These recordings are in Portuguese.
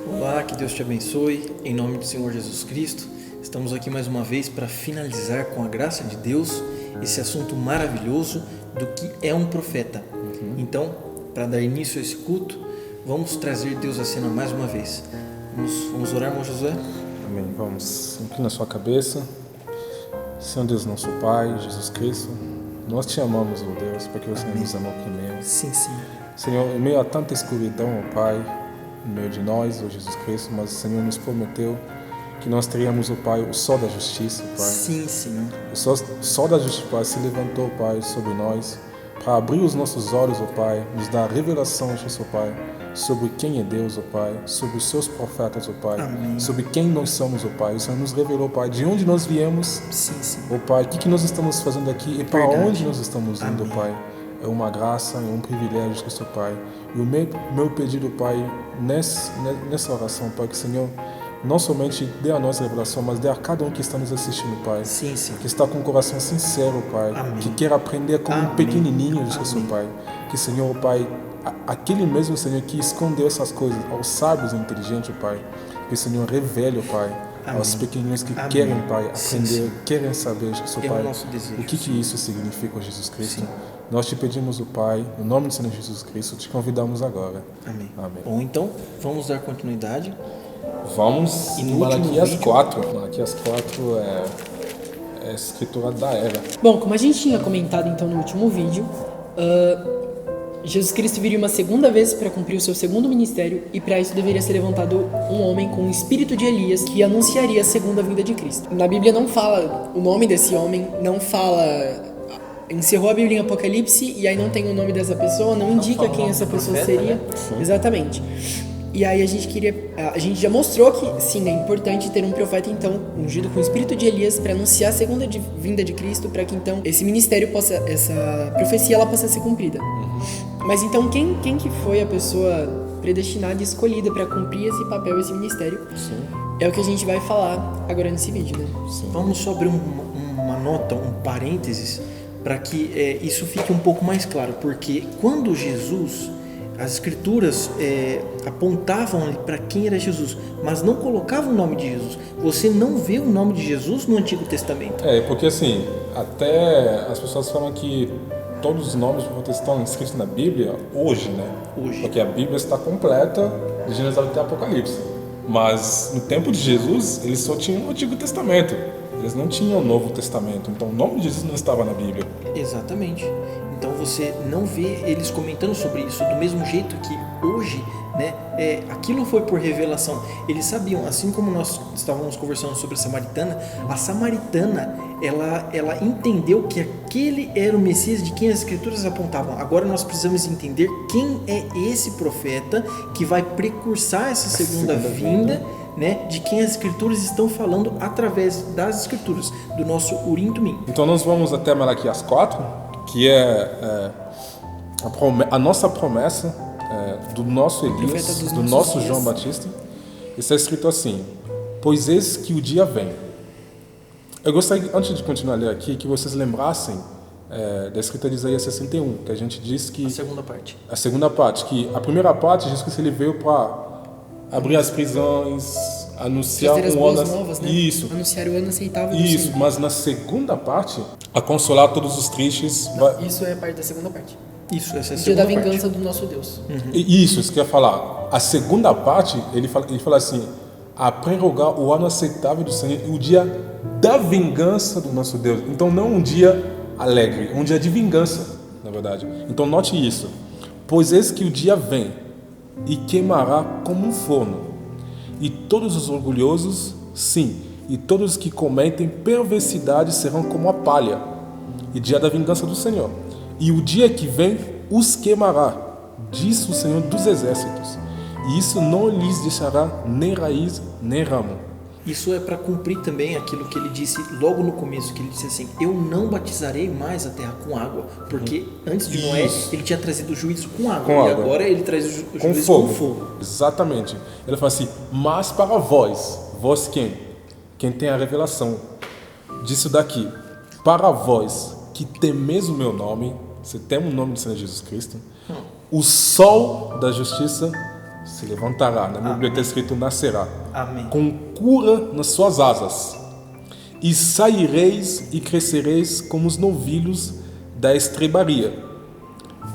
Olá, que Deus te abençoe, em nome do Senhor Jesus Cristo. Estamos aqui mais uma vez para finalizar com a graça de Deus esse assunto maravilhoso do que é um profeta. Então, para dar início a esse culto, vamos trazer Deus à cena mais uma vez. Vamos orar, irmão Josué? Amém. Vamos, inclina a sua cabeça. Senhor Deus, nosso Pai, Jesus Cristo, nós te amamos, ó Deus, porque você nos amou primeiro. Sim, sim. Senhor, em meio a tanta escuridão, ó Pai, no meio de nós, ó Jesus Cristo, mas o Senhor nos prometeu que nós teríamos, ó Pai, o sol da justiça, ó Pai. Sim, Senhor. O sol da justiça, Pai, se levantou, Pai, sobre nós, para abrir os nossos olhos, ó Pai, nos dar revelação, ó Pai, sobre quem é Deus, ó Pai, sobre os seus profetas, ó Pai, Amém. sobre quem nós somos, ó Pai. O Senhor nos revelou, Pai, de onde nós viemos, Sim, sim. ó Pai, o que nós estamos fazendo aqui e para Verdade. onde nós estamos indo, Amém. Pai. É uma graça, é um privilégio, Cristo, Pai. E o meu pedido, Pai, nessa oração, Pai, que o Senhor não somente dê a nós revelação, mas dê a cada um que está nos assistindo, Pai. Sim, sim. Que está com o coração sincero, Pai. Amém. Que quer aprender como Amém. um pequenininho, Jesus, Amém. Pai. Que, Senhor, Pai, aquele mesmo, Senhor, que escondeu essas coisas aos sábios e inteligentes, Pai. Que o Senhor revele, Pai, Amém. aos pequeninos que Amém. querem, Pai, Sim, aprender, sim. querem saber, Jesus, É o Pai, nosso desejo, o que sim. isso significa, Jesus Cristo. Sim. Nós te pedimos, o Pai, no nome do Senhor Jesus Cristo, te convidamos agora. Amém. Amém. Bom, então, vamos dar continuidade. Vamos E em no último Malaquias vídeo- 4. Malaquias 4 é a escritura da era. Bom, como a gente tinha comentado então no último vídeo, Jesus Cristo viria uma segunda vez para cumprir o seu segundo ministério e para isso deveria ser levantado um homem com o espírito de Elias que anunciaria a segunda vinda de Cristo. Na Bíblia não fala o nome desse homem, não fala... Encerrou a Bíblia em Apocalipse e aí não tem o nome dessa pessoa, não indica quem essa pessoa profeta, seria. né? Exatamente. E aí a gente já mostrou que sim, é importante ter um profeta então ungido com o espírito de Elias para anunciar a segunda vinda de Cristo, para que então esse ministério possa, essa profecia ela possa ser cumprida. Mas então quem que foi a pessoa predestinada e escolhida para cumprir esse papel, esse ministério? Sim. É o que a gente vai falar agora nesse vídeo, né? Vamos só abrir uma nota, um parênteses, para que isso fique um pouco mais claro, porque quando Jesus, as escrituras apontavam ali para quem era Jesus, mas não colocavam o nome de Jesus. Você não vê o nome de Jesus no Antigo Testamento. Porque assim, até as pessoas falam que todos os nomes estão escritos na Bíblia hoje, né? Hoje. Porque a Bíblia está completa de Gênesis até Apocalipse. Mas no tempo de Jesus, eles só tinham o Antigo Testamento. Eles não tinham o Novo Testamento. Então o nome de Jesus não estava na Bíblia. Exatamente. Então você não vê eles comentando sobre isso do mesmo jeito que hoje, né? Aquilo foi por revelação. Eles sabiam, assim como nós estávamos conversando sobre a samaritana, ela entendeu que aquele era o Messias de quem as escrituras apontavam. Agora nós precisamos entender quem é esse profeta que vai precursar essa segunda vinda, né, de quem as escrituras estão falando através das escrituras, do nosso Urim Tumim. Então nós vamos até Malaquias 4, que é a nossa promessa do nosso Profeta Elias, dos do nossos nosso dias. João Batista. Está escrito assim: pois eis que o dia vem. Eu gostaria, antes de continuar a ler aqui, que vocês lembrassem da escrita de Isaías 61, que a gente diz que A segunda parte. a segunda parte, que a primeira parte diz que ele veio para abrir as prisões, anunciar Trazer as um boas ano. novas, né? Isso. Anunciar o ano aceitável do Isso, Senhor. mas na segunda parte, a consolar todos os tristes. Isso é parte da segunda parte. Isso, essa é a O dia segunda da parte. vingança do nosso Deus. Isso que eu ia falar. A segunda parte, ele fala assim: a prerrogar o ano aceitável do Senhor e o dia da vingança do nosso Deus. Então, não um dia alegre, um dia de vingança, na verdade. Então, note isso: pois eis que o dia vem e queimará como um forno, e todos os orgulhosos, sim, e todos os que cometem perversidade serão como a palha, e dia da vingança do Senhor. E o dia que vem os queimará, diz o Senhor dos exércitos, e isso não lhes deixará nem raiz nem ramo. Isso é para cumprir também aquilo que ele disse logo no começo, que ele disse assim: eu não batizarei mais a terra com água, porque antes de Noé Isso. ele tinha trazido o juízo com água, Com e água. agora ele traz o Com juízo fogo. com fogo. Exatamente. Ele fala assim: mas para vós quem? Quem tem a revelação disso daqui, para vós que temeis o meu nome, você tem o nome do Senhor Jesus Cristo, o sol da justiça se levantará. Na Bíblia está escrito nascerá. Amém. Com cura nas suas asas. E saireis e crescereis como os novilhos da estrebaria.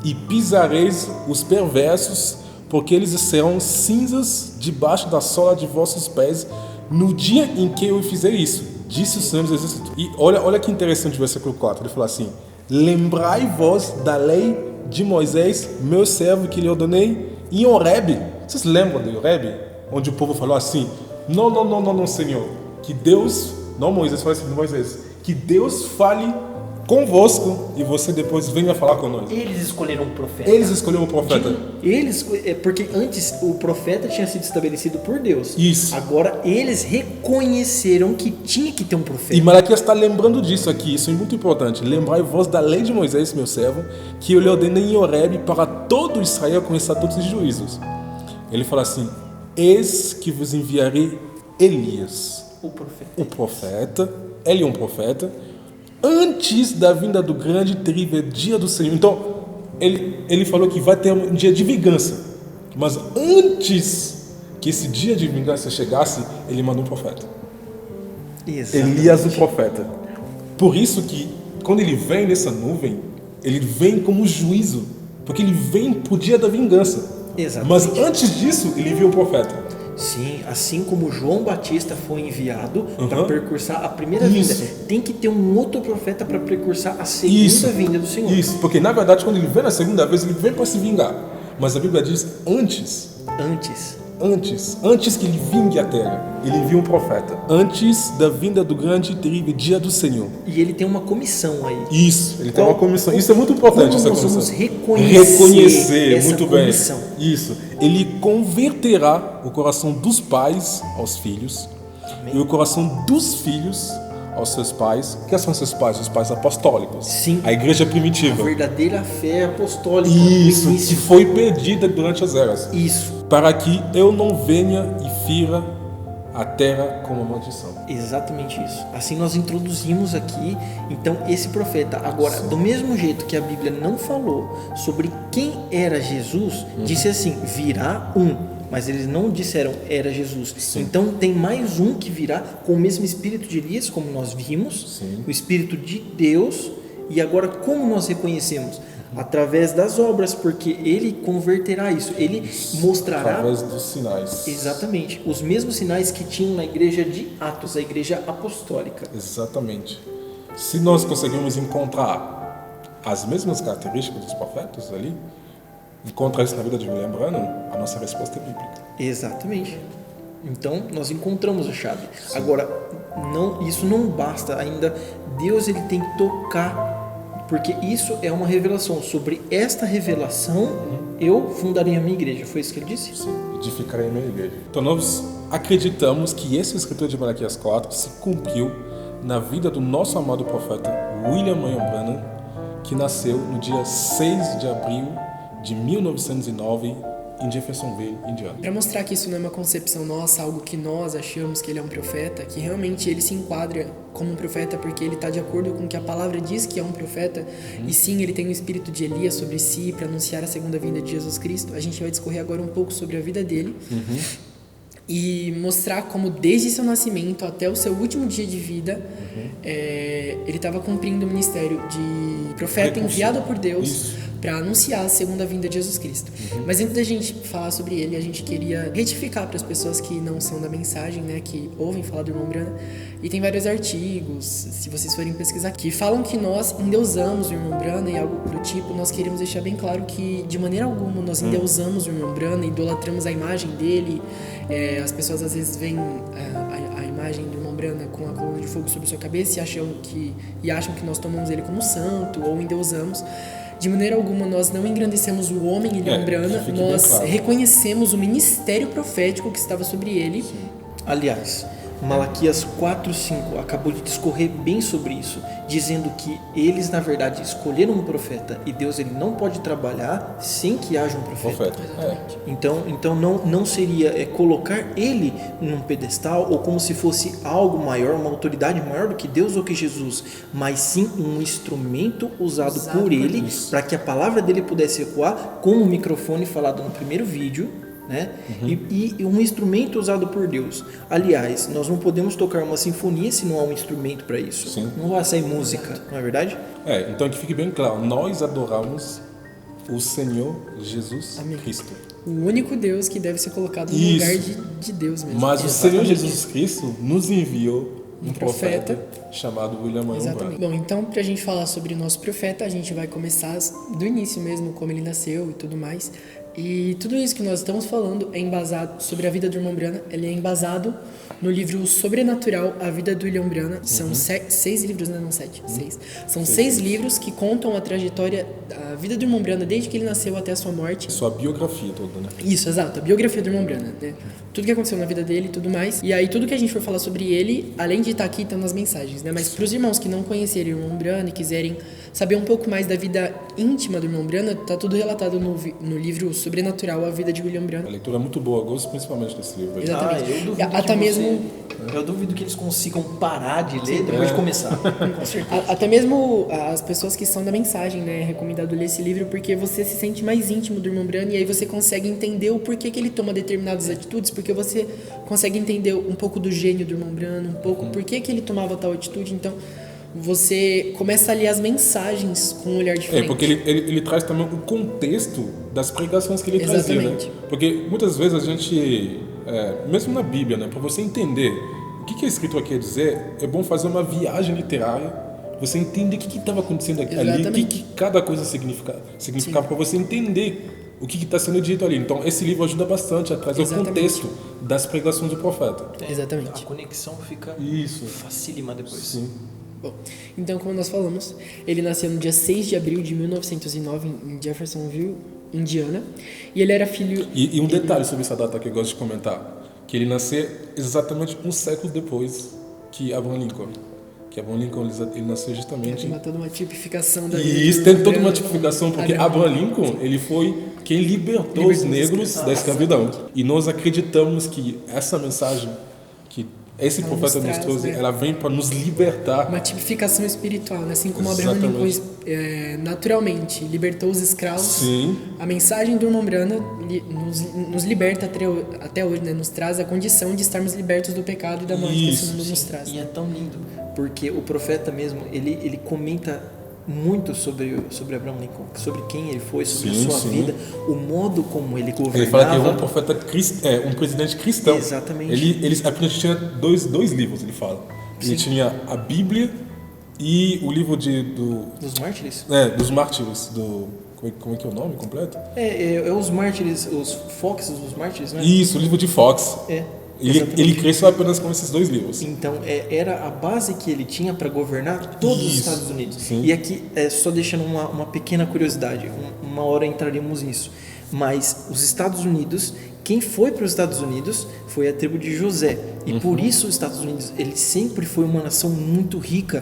E pisareis os perversos, porque eles serão cinzas debaixo da sola de vossos pés no dia em que eu fizer isso, disse o Senhor dos Exércitos. E olha que interessante o versículo 4, ele fala assim: lembrai-vos da lei de Moisés, meu servo, que lhe ordenei em Horebe. Vocês lembram de Horebe? Onde o povo falou assim: não, Senhor, que Deus, não Moisés, fala assim, Moisés, que Deus fale convosco e você depois venha falar conosco. Eles escolheram um profeta. Eles escolheram um profeta. Porque antes o profeta tinha sido estabelecido por Deus. Isso. Agora eles reconheceram que tinha que ter um profeta. E Malaquias está lembrando disso aqui, isso é muito importante. Lembrai-vos da lei de Moisés, meu servo, que eu lhe ordenei em Horebe para todo Israel com estatutos e juízos. Ele fala assim: eis que vos enviarei Elias, o profeta, ele é um profeta, antes da vinda do grande e terrível dia do Senhor. Então, ele falou que vai ter um dia de vingança. Mas antes que esse dia de vingança chegasse, ele mandou um profeta. Exatamente. Elias, o profeta. Por isso que, quando ele vem nessa nuvem, ele vem como juízo. Porque ele vem para o dia da vingança. Exatamente. Mas antes disso, ele viu o profeta. Sim, assim como João Batista foi enviado para precursar a primeira vinda, tem que ter um outro profeta para precursar a segunda vinda do Senhor. Isso, porque na verdade quando ele vem na segunda vez, ele vem para se vingar. Mas a Bíblia diz antes que ele vingue a terra, ele envia um profeta. Antes da vinda do grande e terrível dia do Senhor. E ele tem uma comissão aí. Isso, ele tem uma comissão. Isso é muito importante, essa comissão. Nós vamos reconhecer essa muito comissão. Bem. Isso. Ele converterá o coração dos pais aos filhos. Amém. E o coração dos filhos aos seus pais. Que são seus pais? Os pais apostólicos. Sim. A igreja primitiva. A verdadeira fé apostólica. Isso, que foi perdida durante as eras. Isso. Para que eu não venha e fira a terra como maldição. Exatamente isso. Assim nós introduzimos aqui, então, esse profeta. Agora, do mesmo jeito que a Bíblia não falou sobre quem era Jesus, disse assim, virá um. Mas eles não disseram era Jesus. Sim. Então tem mais um que virá com o mesmo espírito de Elias, como nós vimos. Sim. O espírito de Deus. E agora como nós reconhecemos? Através das obras, porque ele converterá isso, ele mostrará através dos sinais. Exatamente, os mesmos sinais que tinham na igreja de Atos, a igreja apostólica. Exatamente. Se nós conseguimos encontrar as mesmas características dos profetas ali, encontrar isso na vida de William Branham, a nossa resposta é bíblica. Exatamente. Então nós encontramos a chave. Sim. Agora, isso não basta ainda. Deus ele tem que tocar. Porque isso é uma revelação. Sobre esta revelação, eu fundarei a minha igreja. Foi isso que ele disse? Sim, edificarei a minha igreja. Então nós acreditamos que esse escritor de Malaquias 4 se cumpriu na vida do nosso amado profeta William Branham, que nasceu no dia 6 de abril de 1909 em Jeffersonville, Indiana. Para mostrar que isso não é uma concepção nossa, algo que nós achamos que ele é um profeta, que realmente ele se enquadra como um profeta porque ele está de acordo com o que a palavra diz que é um profeta, e sim, ele tem o espírito de Elias sobre si para anunciar a segunda vinda de Jesus Cristo. A gente vai discorrer agora um pouco sobre a vida dele e mostrar como desde seu nascimento até o seu último dia de vida ele estava cumprindo o ministério de profeta enviado por Deus para anunciar a segunda vinda de Jesus Cristo. Mas antes da gente falar sobre ele, a gente queria retificar para as pessoas que não são da mensagem, né, que ouvem falar do irmão Branham, e tem vários artigos, se vocês forem pesquisar, que falam que nós endeusamos o irmão Branham e algo do tipo. Nós queremos deixar bem claro que de maneira alguma nós endeusamos o irmão Branham, idolatramos a imagem dele. As pessoas às vezes veem a imagem do irmão Branham com a coluna de fogo sobre sua cabeça e acham que nós tomamos ele como santo ou endeusamos. De maneira alguma, nós não engrandecemos o homem William Branham, nós reconhecemos o ministério profético que estava sobre ele. Sim. Aliás, Malaquias 4:5 acabou de discorrer bem sobre isso, dizendo que eles, na verdade, escolheram um profeta e Deus ele não pode trabalhar sem que haja um profeta. Então não seria colocar ele num pedestal ou como se fosse algo maior, uma autoridade maior do que Deus ou que Jesus, mas sim um instrumento usado por ele para que a palavra dele pudesse ecoar, como o microfone falado no primeiro vídeo, né? E um instrumento usado por Deus. Aliás, nós não podemos tocar uma sinfonia se não há um instrumento para isso. Sim. Não vai sair música, não é verdade? Então que fique bem claro, nós adoramos o Senhor Jesus Amém. Cristo. O único Deus que deve ser colocado no Isso. lugar de Deus mesmo. Mas o Senhor Jesus Cristo nos enviou um profeta profeta chamado William Marion Exatamente. Branham. Bom, então pra gente falar sobre o nosso profeta, a gente vai começar do início mesmo, como ele nasceu e tudo mais. E tudo isso que nós estamos falando é embasado sobre a vida do irmão Branham, ele é embasado no livro Sobrenatural, A Vida do William Branham. São 6 livros, né? Não 7, 6. São 6 livros que contam a trajetória, a vida do irmão Branham desde que ele nasceu até a sua morte. Sua biografia toda, né? Isso, exato, a biografia do irmão Branham, né? Tudo que aconteceu na vida dele e tudo mais. E aí tudo que a gente for falar sobre ele, além de estar aqui, tá nas mensagens, né? Mas pros irmãos que não conhecerem o irmão Branham e quiserem saber um pouco mais da vida íntima do irmão Branham, tá tudo relatado no livro Sobrenatural, A Vida de William Branham. A leitura é muito boa, eu gosto principalmente desse livro. Aí. Exatamente. Eu duvido Até mesmo... Eu duvido que eles consigam parar de ler depois de começar. Até mesmo as pessoas que são da mensagem, né? É recomendado ler esse livro porque você se sente mais íntimo do irmão Branham e aí você consegue entender o porquê que ele toma determinadas atitudes, porque você consegue entender um pouco do gênio do irmão Branham, um pouco porquê que ele tomava tal atitude. Então, você começa a ler as mensagens com um olhar diferente. Porque ele traz também o contexto das pregações que ele trazia, né? Exatamente. Porque muitas vezes a gente, mesmo na Bíblia, né, para você entender o que a escritura quer dizer, é bom fazer uma viagem literária, você entender o que estava acontecendo ali, o que cada coisa significava para você entender o que está sendo dito ali. Então, esse livro ajuda bastante a trazer o contexto das pregações do profeta. Exatamente. A conexão fica Isso. facílima depois. Sim. Bom, então, como nós falamos, ele nasceu no dia 6 de abril de 1909 em Jeffersonville, Indiana, e ele era filho... E um detalhe sobre essa data que eu gosto de comentar, que ele nasceu exatamente um século depois que Abraham Lincoln. Que Abraham Lincoln, ele nasceu justamente... Tem toda uma tipificação da... E isso tem toda uma tipificação, porque Abraham Lincoln, ele foi quem libertou os negros da escravidão. E nós acreditamos que essa mensagem que esse profeta nos trouxe, ela vem para nos libertar. Uma tipificação espiritual, né? Assim como Abraham Lincoln naturalmente libertou os escravos, Sim. A mensagem do irmão Branham nos liberta até hoje, né? Nos traz a condição de estarmos libertos do pecado e da morte que esse mundo nos traz. E é tão lindo, porque o profeta mesmo, ele comenta muito sobre Abraham Lincoln, sobre quem ele foi, sobre a sua vida, o modo como ele governava. Ele fala que é um profeta um presidente cristão. Exatamente. Ele apenas tinha dois livros, ele fala. Ele tinha a Bíblia e o livro dos mártires? Dos mártires, como é que é o nome completo? É os mártires, os Fox dos mártires, né? Isso, o livro de Fox. Ele cresceu apenas com esses 2 livros. Então, era a base que ele tinha para governar todos os Estados Unidos. Sim. E aqui, só deixando uma pequena curiosidade, uma hora entraremos nisso. Mas os Estados Unidos, quem foi para os Estados Unidos foi a tribo de José. E por isso os Estados Unidos, ele sempre foi uma nação muito rica,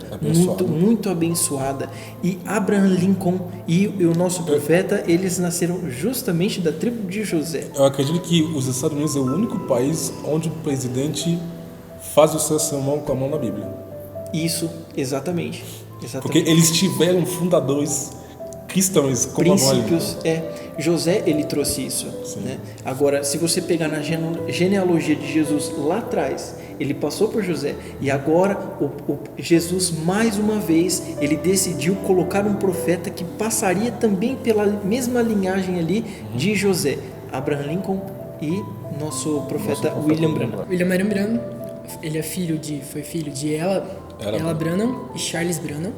muito abençoada. E Abraham Lincoln e o nosso profeta, eles nasceram justamente da tribo de José. Eu acredito que os Estados Unidos é o único país onde o presidente faz o seu sermão com a mão na Bíblia. Isso, exatamente. Porque eles tiveram fundadores cristãos como princípios. José, ele trouxe isso, né? Agora, se você pegar na genealogia de Jesus lá atrás, ele passou por José e agora Jesus mais uma vez ele decidiu colocar um profeta que passaria também pela mesma linhagem ali de José, Abraham Lincoln e nosso profeta William Branham. William Marion Branham, ele foi filho de Ella Branham e Charles Branham.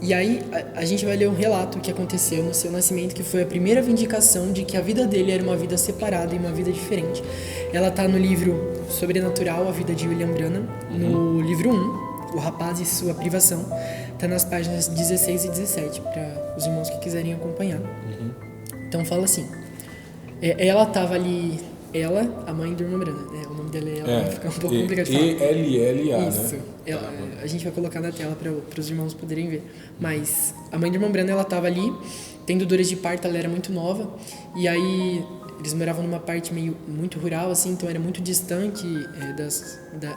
E aí a gente vai ler um relato que aconteceu no seu nascimento, que foi a primeira vindicação de que a vida dele era uma vida separada e uma vida diferente. Ela está no livro Sobrenatural, A Vida de William Branham, no livro 1, O Rapaz e Sua Privação, está nas páginas 16 e 17, para os irmãos que quiserem acompanhar. Então fala assim, ela estava ali, a mãe do irmão Branham, né? O nome dela é ela, vai ficar um pouco complicado de falar. E-L-L-A, isso, né? A gente vai colocar na tela para os irmãos poderem ver. Mas a mãe do irmão Branham, ela estava ali, tendo dores de parto, ela era muito nova. E aí eles moravam numa parte muito rural, assim, então era muito distante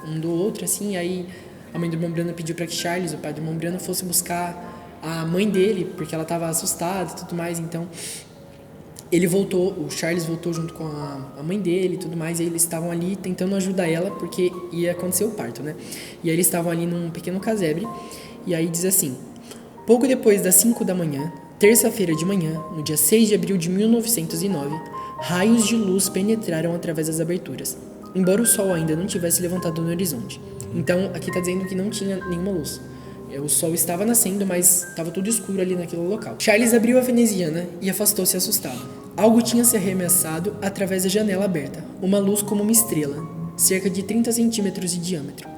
um do outro, assim. E aí a mãe do irmão Branham pediu para que Charles, o pai do irmão Branham, fosse buscar a mãe dele, porque ela estava assustada e tudo mais. Então ele voltou, o Charles voltou junto com a mãe dele e tudo mais, e eles estavam ali tentando ajudar ela, porque ia acontecer o parto, né? E aí eles estavam ali num pequeno casebre, e aí diz assim: pouco depois das 5 da manhã, terça-feira de manhã, no dia 6 de abril de 1909, raios de luz penetraram através das aberturas, embora o sol ainda não tivesse levantado no horizonte. Então, aqui está dizendo que não tinha nenhuma luz. O sol estava nascendo, mas estava tudo escuro ali naquele local. Charles abriu a veneziana e afastou-se assustado. Algo tinha se arremessado através da janela aberta, uma luz como uma estrela, cerca de 30 centímetros de diâmetro.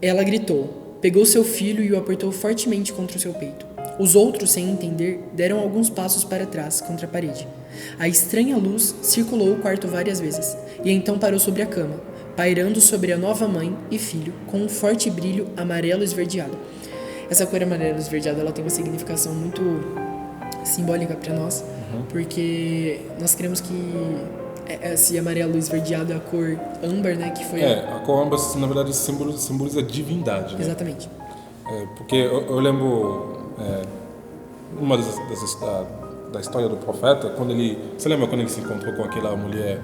Ela gritou, pegou seu filho e o apertou fortemente contra o seu peito. Os outros, sem entender, deram alguns passos para trás, contra a parede. A estranha luz circulou o quarto várias vezes, e então parou sobre a cama, pairando sobre a nova mãe e filho, com um forte brilho amarelo esverdeado. Essa cor amarelo esverdeado, ela tem uma significação muito simbólica para nós, porque nós cremos que esse amarelo esverdeado é a cor âmbar, né, que foi... A cor âmbar, na verdade, simboliza divindade, né? Exatamente. Porque eu lembro uma da história do profeta, quando ele... Você lembra quando ele se encontrou com aquela mulher,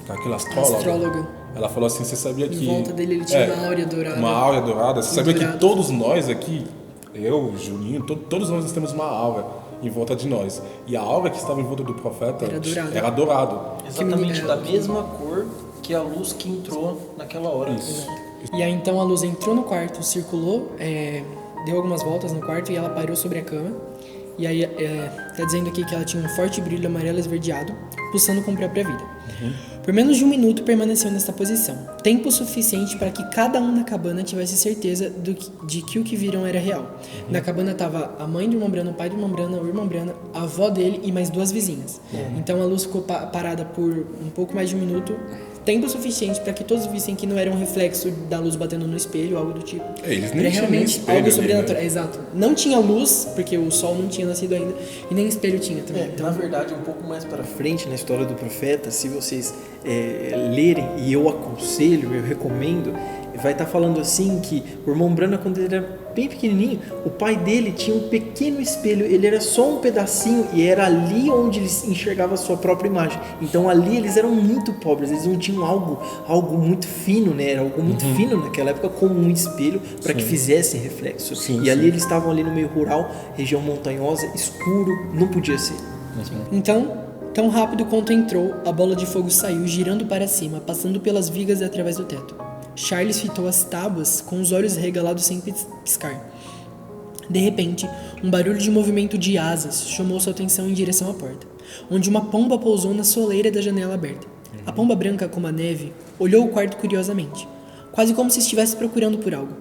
com aquela astróloga? Ela falou assim, você sabia que... Em volta dele ele tinha uma áurea dourada. Uma áurea dourada. Você sabia dourado. que todos nós aqui, eu, Juninho, todos nós temos uma áurea em volta de nós. E a áurea que estava em volta do profeta era dourado. Exatamente da mesma cor que a luz que entrou naquela hora. Isso. E aí então a luz entrou no quarto, circulou, deu algumas voltas no quarto e ela parou sobre a cama. E aí tá dizendo aqui que ela tinha um forte brilho amarelo esverdeado, pulsando com a própria vida. Por menos de 1 minuto permaneceu nesta posição, tempo suficiente para que cada um na cabana tivesse certeza de que o que viram era real. Na cabana estava a mãe do irmão Branham, o pai do irmão Branham, o irmão Branham, a avó dele e mais 2 vizinhas. Então a luz ficou parada por um pouco mais de 1 minuto, tempo suficiente para que todos vissem que não era um reflexo da luz batendo no espelho, algo do tipo. Eles nem era realmente espelho algo sobrenatural. ali, né? Exato. Não tinha luz, porque o sol não tinha nascido ainda, e nem espelho tinha também. Então, na verdade, um pouco mais para frente na história do profeta, se vocês lerem, e eu aconselho, eu recomendo, vai estar falando assim que o irmão Branham, quando ele era bem pequenininho, o pai dele tinha um pequeno espelho, ele era só um pedacinho e era ali onde ele enxergava a sua própria imagem. Então ali eles eram muito pobres, eles não tinham algo muito fino, né? Era algo muito fino naquela época, como um espelho para que fizesse reflexo. Ali eles estavam ali no meio rural, região montanhosa, escuro, não podia ser. Então, tão rápido quanto entrou, a bola de fogo saiu girando para cima, passando pelas vigas e através do teto. Charles fitou as tábuas com os olhos regalados sem piscar. De repente, um barulho de movimento de asas chamou sua atenção em direção à porta, onde uma pomba pousou na soleira da janela aberta. A pomba branca como a neve olhou o quarto curiosamente, quase como se estivesse procurando por algo.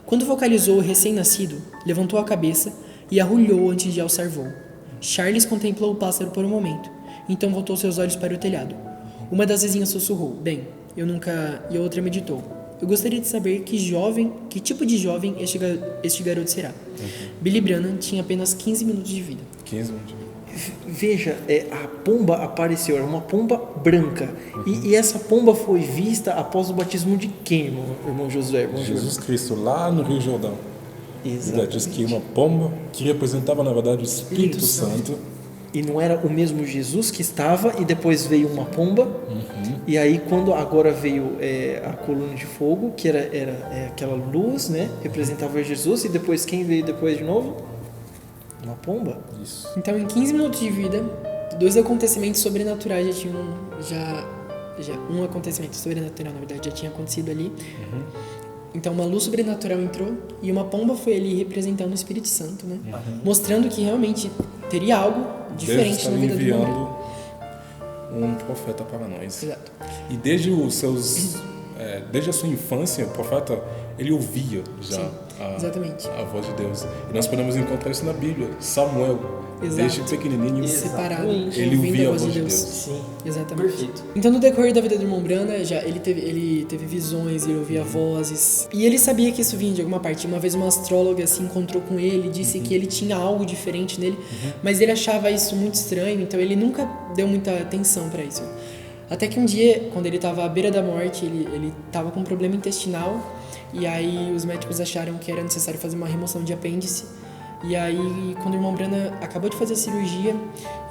Quando vocalizou o recém-nascido, levantou a cabeça e arrulhou antes de alçar voo. Charles contemplou o pássaro por um momento, então voltou seus olhos para o telhado. Uma das vizinhas sussurrou, bem, e a outra meditou. Eu gostaria de saber que tipo de jovem este garoto será. Billy Branham tinha apenas 15 minutos de vida. 15 minutos de vida. Veja, a pomba apareceu, era uma pomba branca. E essa pomba foi vista após o batismo de quem, irmão Josué? Jesus Cristo, lá no Rio Jordão. Exatamente. Diz que uma pomba que representava, na verdade, o Espírito Santo. E não era o mesmo Jesus que estava, e depois veio uma pomba, e aí quando agora veio a coluna de fogo, que era aquela luz, né, representava Jesus, e depois quem veio depois de novo? Uma pomba. Isso. Então, em 15 minutos de vida, 2 acontecimentos sobrenaturais já tinham... um acontecimento sobrenatural, na verdade, já tinha acontecido ali. Então, uma luz sobrenatural entrou e uma pomba foi ali representando o Espírito Santo, né? Mostrando que realmente teria algo diferente na vida do homem. enviando um profeta para nós. Exato. E desde a sua infância, o profeta, ele ouvia já exatamente. a voz de Deus. E nós podemos encontrar isso na Bíblia. Samuel, desde pequenininho, Separado, ele ouvindo ouvia a voz de Deus. Sim. Exatamente. Perfeito. Então, no decorrer da vida do irmão Branham, ele teve visões, ele ouvia vozes. E ele sabia que isso vinha de alguma parte. Uma vez uma astróloga se encontrou com ele, disse que ele tinha algo diferente nele, mas ele achava isso muito estranho, então ele nunca deu muita atenção para isso. Até que um dia, quando ele estava à beira da morte, ele estava com um problema intestinal, e aí os médicos acharam que era necessário fazer uma remoção de apêndice. E aí, quando o irmão Branham acabou de fazer a cirurgia,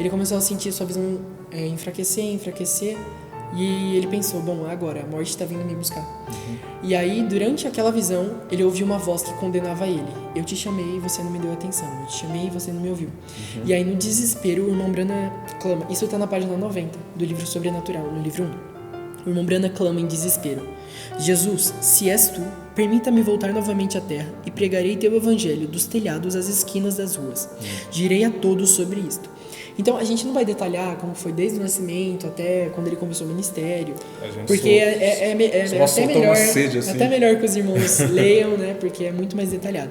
ele começou a sentir sua visão enfraquecer. E ele pensou, bom, agora a morte está vindo me buscar. E aí, durante aquela visão, ele ouviu uma voz que condenava ele. Eu te chamei e você não me deu atenção. Eu te chamei e você não me ouviu. E aí, no desespero, o irmão Branham clama. Isso está na página 90 do livro Sobrenatural, no livro 1. O irmão Branham clama em desespero. Jesus, se és tu, permita-me voltar novamente à terra e pregarei teu evangelho dos telhados às esquinas das ruas. Direi a todos sobre isto. Então, a gente não vai detalhar como foi desde o nascimento até quando ele começou o ministério, porque é até melhor, sede, assim. Até melhor que os irmãos leiam, né? Porque é muito mais detalhado.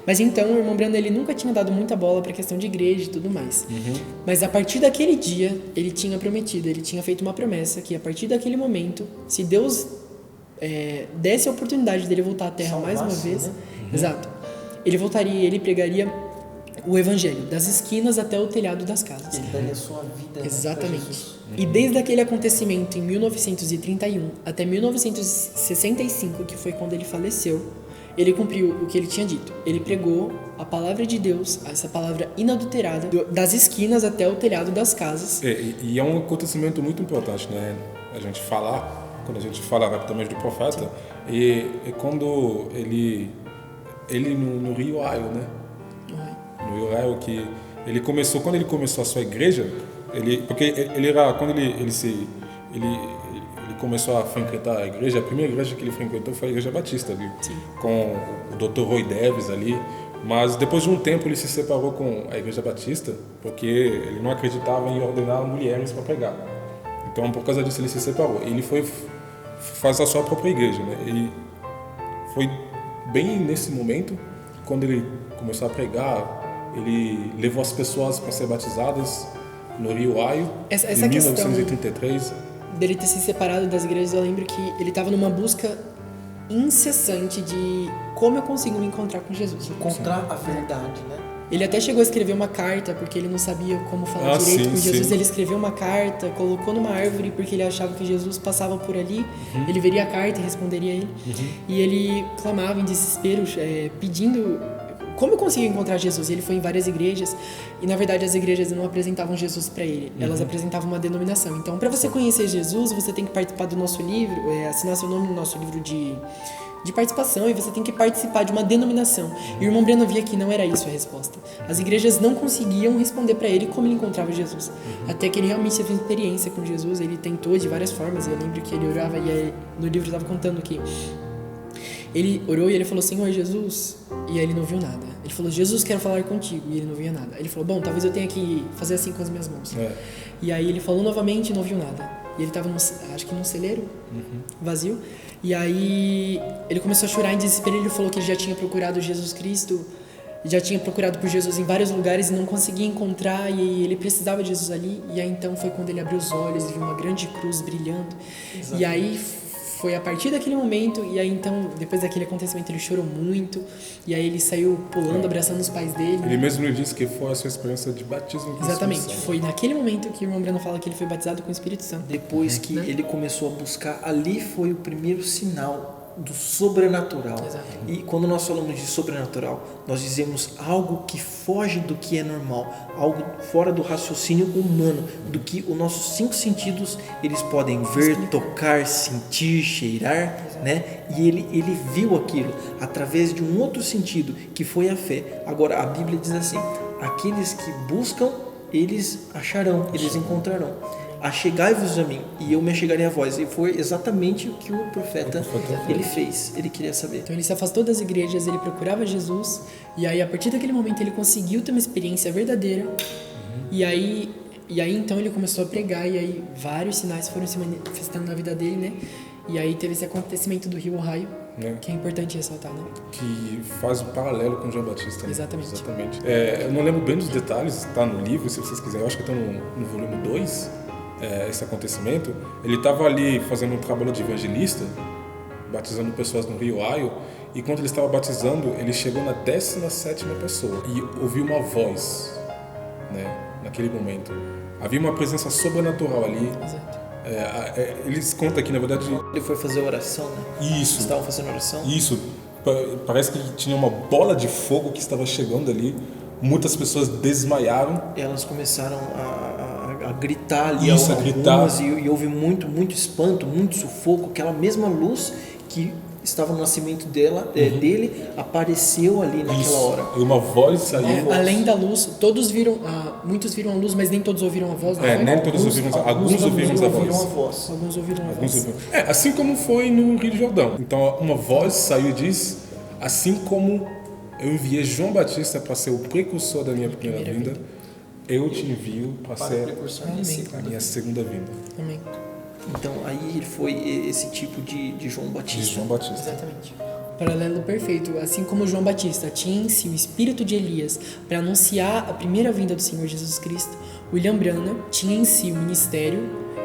Mas então, o irmão Branham, ele nunca tinha dado muita bola para a questão de igreja e tudo mais. Mas a partir daquele dia, ele tinha prometido, ele tinha feito uma promessa que a partir daquele momento, se Deus desse a oportunidade dele voltar à terra mais uma vez, exato, ele voltaria e ele pregaria o evangelho, das esquinas até o telhado das casas. Ele daria a sua vida. Exatamente. E desde aquele acontecimento em 1931 até 1965, que foi quando ele faleceu, ele cumpriu o que ele tinha dito. Ele pregou a palavra de Deus, essa palavra inadulterada, das esquinas até o telhado das casas. E é um acontecimento muito importante, né? A gente falar, quando a gente fala rapidamente do profeta, e quando ele no Rio Haio, né? No Rio Haio, que ele começou, quando ele começou a sua igreja, porque ele era, quando ele começou a frequentar a igreja, a primeira igreja que ele frequentou foi a Igreja Batista ali, com o Dr. Roy Davis ali, mas depois de um tempo ele se separou com a Igreja Batista porque ele não acreditava em ordenar mulheres para pregar. Então, por causa disso, ele se separou. Ele foi fazer a sua própria igreja, né? E foi bem nesse momento, quando ele começou a pregar, ele levou as pessoas para ser batizadas no Rio Haio, em 1933. Dele ter se separado das igrejas, eu lembro que ele estava numa busca incessante de como eu consigo me encontrar com Jesus. Encontrar a verdade, né? Ele até chegou a escrever uma carta, porque ele não sabia como falar direito com Jesus. Ele escreveu uma carta, colocou numa árvore, porque ele achava que Jesus passava por ali, ele veria a carta e responderia a ele. E ele clamava em desespero, pedindo como eu conseguia encontrar Jesus. E ele foi em várias igrejas, e na verdade as igrejas não apresentavam Jesus para ele, elas apresentavam uma denominação. Então, para você conhecer Jesus, você tem que participar do nosso livro, assinar seu nome no nosso livro de participação, e você tem que participar de uma denominação. E o irmão Branham via que não era isso a resposta. As igrejas não conseguiam responder para ele como ele encontrava Jesus. Até que ele realmente teve experiência com Jesus, ele tentou de várias formas. Eu lembro que ele orava, e aí, no livro estava contando que ele orou e ele falou, Senhor Jesus, e aí ele não viu nada. Ele falou, Jesus, quero falar contigo, e ele não via nada. Ele falou, bom, talvez eu tenha que fazer assim com as minhas mãos. E aí ele falou novamente e não viu nada. E ele estava, acho que num celeiro vazio. E aí ele começou a chorar em desespero. Ele falou que ele já tinha procurado Jesus Cristo, já tinha procurado por Jesus em vários lugares e não conseguia encontrar, e ele precisava de Jesus ali. E aí então foi quando ele abriu os olhos e viu uma grande cruz brilhando. Exato. E aí foi a partir daquele momento, e aí então, depois daquele acontecimento, ele chorou muito, e aí ele saiu pulando, abraçando os pais dele. Ele mesmo disse que foi a sua experiência de batismo com Exatamente, o Espírito Santo. foi naquele momento que o irmão Branham fala que ele foi batizado com o Espírito Santo. Depois que ele começou a buscar, ali foi o primeiro sinal do sobrenatural. Exato. E quando nós falamos de sobrenatural, nós dizemos algo que foge do que é normal, algo fora do raciocínio humano, do que os nossos 5 sentidos eles podem ver, tocar, sentir, cheirar, né? E ele viu aquilo através de um outro sentido, que foi a fé. Agora a Bíblia diz assim: aqueles que buscam, eles acharão, eles encontrarão. Achegai-vos a mim, e eu me achegarei a vós. E foi exatamente o que o profeta ele fez. Ele queria saber. Então ele se afastou das igrejas, ele procurava Jesus, e aí a partir daquele momento ele conseguiu ter uma experiência verdadeira. E aí então ele começou a pregar, e aí vários sinais foram se manifestando na vida dele, né? E aí teve esse acontecimento do Rio Haio, que é importante ressaltar, né? Que faz um paralelo com João Batista. Né? Exatamente. Eu não lembro bem dos detalhes, está no livro, se vocês quiserem. Eu acho que está no volume 2. Esse acontecimento, ele estava ali fazendo um trabalho de evangelista, batizando pessoas no Rio Haio, e quando ele estava batizando, ele chegou na 17ª pessoa e ouviu uma voz, né, naquele momento. Havia uma presença sobrenatural ali. Exato. Eles contam aqui, na verdade... Ele foi fazer oração, né? Isso. Eles estavam fazendo oração? Isso. parece que tinha uma bola de fogo que estava chegando ali. Muitas pessoas desmaiaram. Elas começaram a gritar ali, Isso, a algumas, gritar. e houve muito espanto, muito sufoco. Aquela mesma luz que estava no nascimento dele apareceu ali naquela Isso. hora. E uma voz saiu. Além da luz, todos viram, muitos viram a luz, mas nem todos ouviram a voz. Não foi? Nem todos ouviram. Alguns ouviram a voz. Alguns ouviram a voz. Assim como foi no Rio de Jordão. Então, uma voz saiu e diz: assim como eu enviei João Batista para ser o precursor da minha primeira vinda, eu te envio para ser precursor a minha segunda vinda. Amém. Então aí ele foi esse tipo de João Batista. De João Batista. Exatamente. Paralelo perfeito. Assim como João Batista tinha em si o espírito de Elias para anunciar a primeira vinda do Senhor Jesus Cristo, William Branham tinha em si o ministério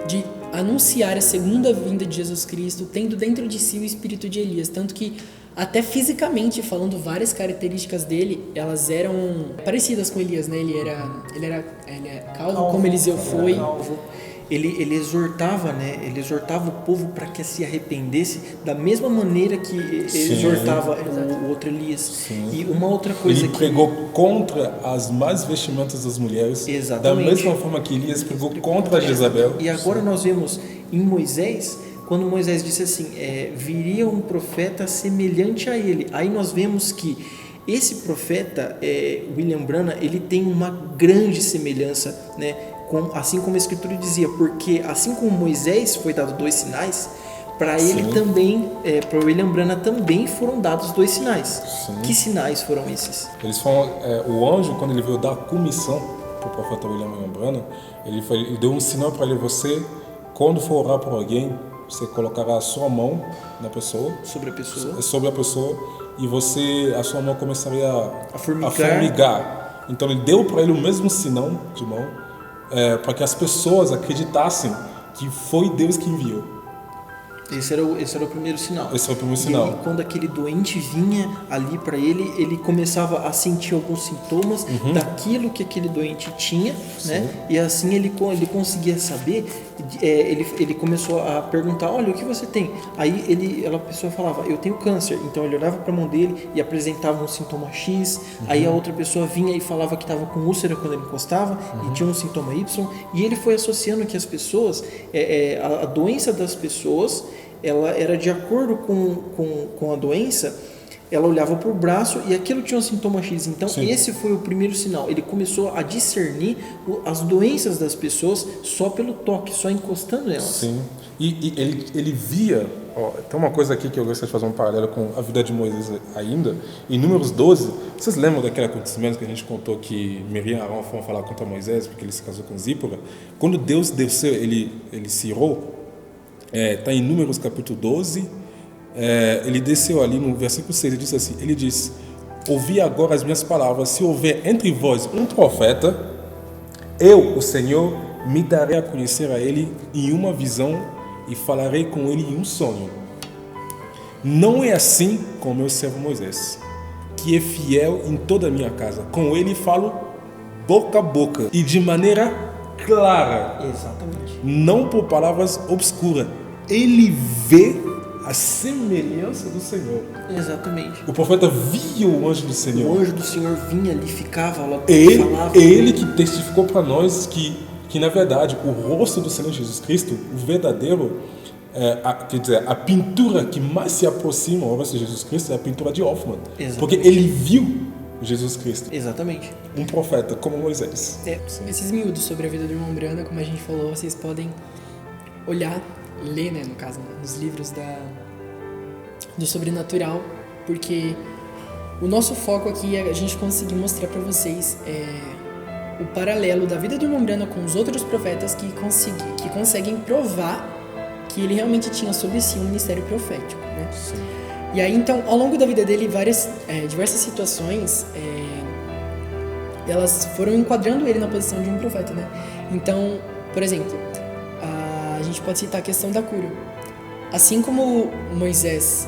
de anunciar a segunda vinda de Jesus Cristo, tendo dentro de si o espírito de Elias, tanto que até fisicamente falando, várias características dele, elas eram parecidas com Elias, né? Ele era calvo, como Eliseu foi. Ele exortava, né? Ele exortava o povo para que se arrependesse da mesma maneira que exortava o outro Elias. Sim. E uma outra coisa ele pregou contra as más vestimentas das mulheres. Exatamente. Da mesma forma que Elias pregou contra Jezabel. E agora nós vemos em Moisés, quando Moisés disse assim, viria um profeta semelhante a ele. Aí nós vemos que esse profeta, William Branham, ele tem uma grande semelhança, né? Assim como a Escritura dizia, porque assim como Moisés foi dado 2 sinais, para ele também, para William Branham também foram dados 2 sinais. Sim. Que sinais foram esses? Eles foram, o anjo, quando ele veio dar a comissão para o profeta William Branham, ele deu um sinal para ele: você, quando for orar por alguém, você colocará a sua mão na pessoa, Sobre a pessoa. E a sua mão começaria A formigar. formigar. Então ele deu para ele o mesmo sinal de mão, para que as pessoas acreditassem que foi Deus que enviou. Esse era o primeiro sinal. Esse é o primeiro E sinal. aí, quando aquele doente vinha ali para ele, ele começava a sentir alguns sintomas daquilo que aquele doente tinha, né? E assim ele conseguia saber. Ele começou a perguntar: olha, o que você tem? Aí a pessoa falava: eu tenho câncer. Então ele olhava para a mão dele e apresentava um sintoma X. Aí a outra pessoa vinha e falava que estava com úlcera quando ele encostava e tinha um sintoma Y. E ele foi associando que as pessoas, a doença das pessoas, ela era de acordo com a doença. Ela olhava para o braço e aquilo tinha um sintoma X. Então, esse foi o primeiro sinal. Ele começou a discernir as doenças das pessoas só pelo toque, só encostando elas. Sim. E ele via... tem uma coisa aqui que eu gostaria de fazer um paralelo com a vida de Moisés ainda. Em Números 12, vocês lembram daquele acontecimento que a gente contou que Miriam e Arão foram falar contra Moisés porque ele se casou com Zípora? Quando Deus desceu, ele se irou. Está em Números capítulo 12, ele desceu ali no versículo 6 e disse assim, ele diz: ouvi agora as minhas palavras, se houver entre vós um profeta, eu, o Senhor, me darei a conhecer a ele em uma visão e falarei com ele em um sonho. Não é assim com o meu servo Moisés, que é fiel em toda a minha casa. Com ele falo boca a boca e de maneira clara. Exatamente. Não por palavras obscuras. Ele vê a semelhança do Senhor. Exatamente. O profeta via o anjo do Senhor. O anjo do Senhor vinha ali, ficava lá, falava. Ele que testificou para nós que na verdade o rosto do Senhor Jesus Cristo, o verdadeiro, quer dizer, a pintura que mais se aproxima ao rosto de Jesus Cristo é a pintura de Hoffman. Exatamente. Porque ele viu Jesus Cristo. Exatamente. Um profeta como Moisés. Esses miúdos sobre a vida do irmão Branham, como a gente falou, vocês podem olhar, ler, né, no caso, nos livros do sobrenatural, porque o nosso foco aqui é a gente conseguir mostrar para vocês o paralelo da vida do irmão Branham com os outros profetas que conseguem provar que ele realmente tinha sobre si um ministério profético, né? Sim. E aí, então, ao longo da vida dele, diversas situações, elas foram enquadrando ele na posição de um profeta, né? Então, por exemplo, a gente pode citar a questão da cura. Assim como Moisés,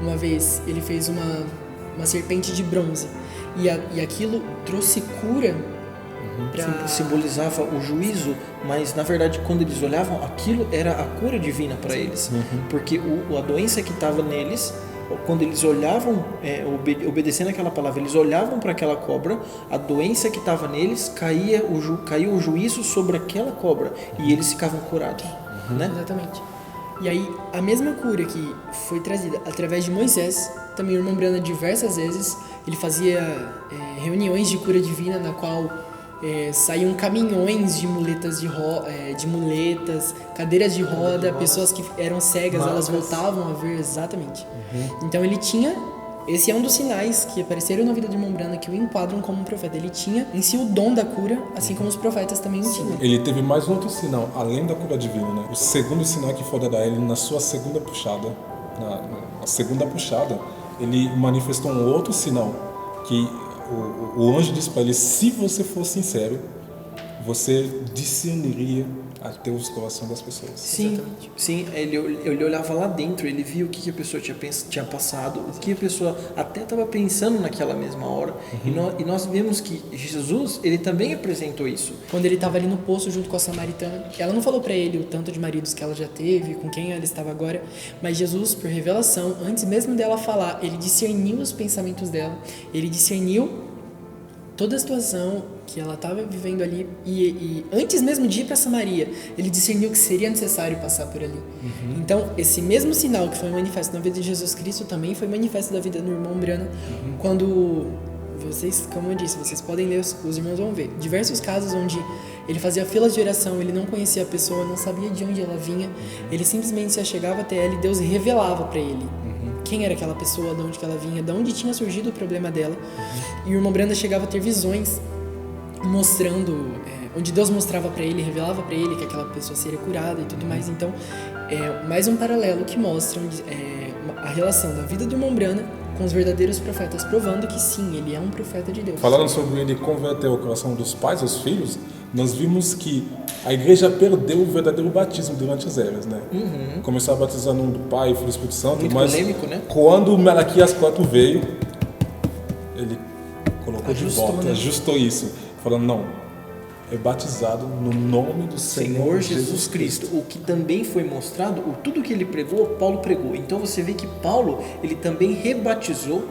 uma vez, ele fez uma serpente de bronze e aquilo trouxe cura para... Simbolizava o juízo, mas na verdade quando eles olhavam, aquilo era a cura divina para eles. Porque a doença que estava neles quando eles olhavam, obedecendo aquela palavra, eles olhavam para aquela cobra, a doença que estava neles, caiu o juízo sobre aquela cobra e eles ficavam curados. Né? Exatamente. E aí, a mesma cura que foi trazida através de Moisés, também o irmão Brana diversas vezes, ele fazia reuniões de cura divina na qual saíam caminhões de muletas, cadeiras de roda, pessoas que eram cegas, elas voltavam a ver exatamente. Então ele tinha, esse é um dos sinais que apareceram na vida do irmão Brana que o enquadram como um profeta. Ele tinha em si o dom da cura, assim como os profetas também o tinham. Ele teve mais um outro sinal, além da cura divina, né? O segundo sinal que foi dado a ele na sua segunda puxada, na segunda puxada, ele manifestou um outro sinal, que o anjo disse para ele: se você for sincero, você discerniria até os corações das pessoas. Sim, ele olhava lá dentro, ele via o que a pessoa tinha passado, o que a pessoa até estava pensando naquela mesma hora. E nós vemos que Jesus, ele também apresentou isso. Quando ele estava ali no poço junto com a samaritana, ela não falou para ele o tanto de maridos que ela já teve, com quem ela estava agora, mas Jesus, por revelação, antes mesmo dela falar, ele discerniu os pensamentos dela, ele discerniu toda a situação que ela estava vivendo ali e antes mesmo de ir para Samaria, ele discerniu que seria necessário passar por ali. Então, esse mesmo sinal que foi manifesto na vida de Jesus Cristo também foi manifesto na vida do irmão Brana, quando vocês, como eu disse, vocês podem ler, os irmãos vão ver diversos casos onde ele fazia filas de oração, ele não conhecia a pessoa, não sabia de onde ela vinha, ele simplesmente se achegava até ela e Deus revelava para ele quem era aquela pessoa, de onde que ela vinha, de onde tinha surgido o problema dela. E o irmão Brana chegava a ter visões mostrando, onde Deus mostrava para ele, revelava para ele que aquela pessoa seria curada e tudo mais. Então, mais um paralelo que mostra a relação da vida do irmão Brana com os verdadeiros profetas, provando que sim, ele é um profeta de Deus. Falando sobre ele converter o coração dos pais aos filhos, nós vimos que a igreja perdeu o verdadeiro batismo durante as eras, né? Começou a batizar no nome do Pai, Filho e Espírito Santo, muito mas polêmico, né? Quando Malaquias 4 veio, ele colocou Ajustou, de volta, né? Ajustou isso, falando: não, é batizado no nome do Senhor Jesus Cristo. O que também foi mostrado, tudo que ele pregou, Paulo pregou. Então você vê que Paulo, ele também rebatizou,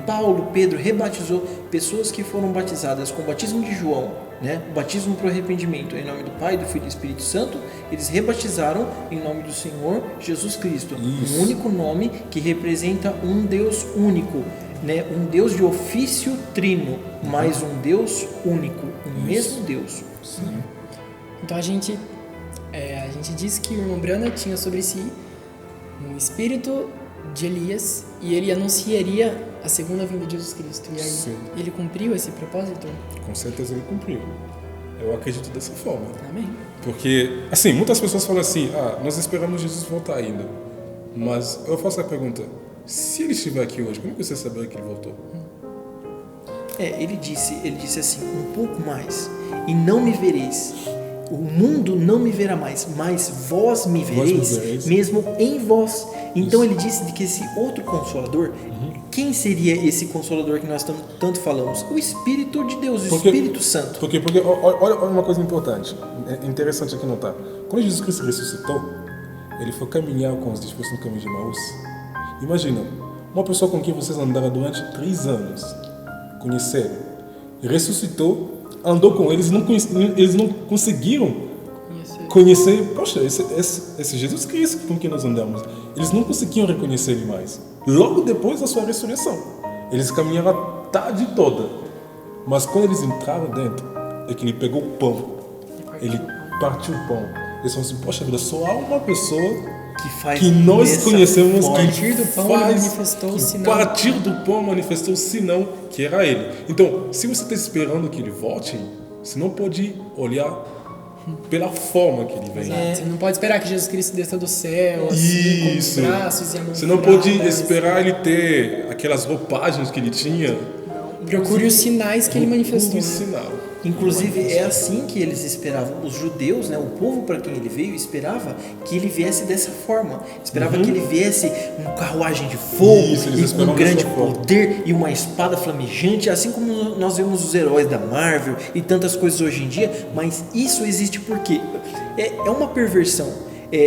Paulo, Pedro rebatizou pessoas que foram batizadas com o batismo de João, né? O batismo para o arrependimento em nome do Pai, do Filho e do Espírito Santo. Eles rebatizaram em nome do Senhor Jesus Cristo. Isso. Um único nome que representa um Deus único, né? Um Deus de ofício trino, mas um Deus único, um mesmo Deus. Sim. Então a gente diz que o irmão Brana tinha sobre si um espírito de Elias e ele anunciaria a segunda vinda de Jesus Cristo. E aí Sim. ele cumpriu esse propósito? Com certeza ele cumpriu. Eu acredito dessa forma. Amém. Porque, assim, muitas pessoas falam assim: nós esperamos Jesus voltar ainda. Mas eu faço a pergunta: se ele estiver aqui hoje, como você saberia que ele voltou? Ele disse assim: um pouco mais, e não me vereis. O mundo não me verá mais, mas vós me vereis, mesmo em vós. Então ele disse que esse outro Consolador, quem seria esse Consolador que nós tanto falamos? O Espírito de Deus, o Espírito Santo. Porque olha uma coisa importante, interessante aqui notar. Quando Jesus Cristo ressuscitou, ele foi caminhar com os discípulos no caminho de Emaús. Imagina, uma pessoa com quem vocês andaram durante 3 anos, conheceram, ressuscitou, andou com eles, eles não conseguiram conhecer, poxa, esse Jesus Cristo com quem nós andamos. Eles não conseguiam reconhecer ele mais. Logo depois da sua ressurreição, eles caminharam a tarde toda. Mas quando eles entraram dentro, é que ele pegou o pão, ele partiu o pão. Eles falaram assim: poxa vida, só há uma pessoa que nós conhecemos, a partir do pão manifestou o sinal. A partir do pão manifestou o sinal que era ele. Então, se você está esperando que ele volte, você não pode olhar pela forma que ele vem. Você não pode esperar que Jesus Cristo desça do céu, assim, com os braços e a mão. Você não pode esperar ele ter aquelas roupagens que ele tinha. Procure os sinais que ele manifestou. Inclusive é assim que eles esperavam. Os judeus, né, o povo para quem ele veio, esperava que ele viesse dessa forma. Esperava que ele viesse com carruagem de fogo, e com um grande poder e uma espada flamejante, assim como nós vemos os heróis da Marvel e tantas coisas hoje em dia. Mas isso existe porque é uma perversão.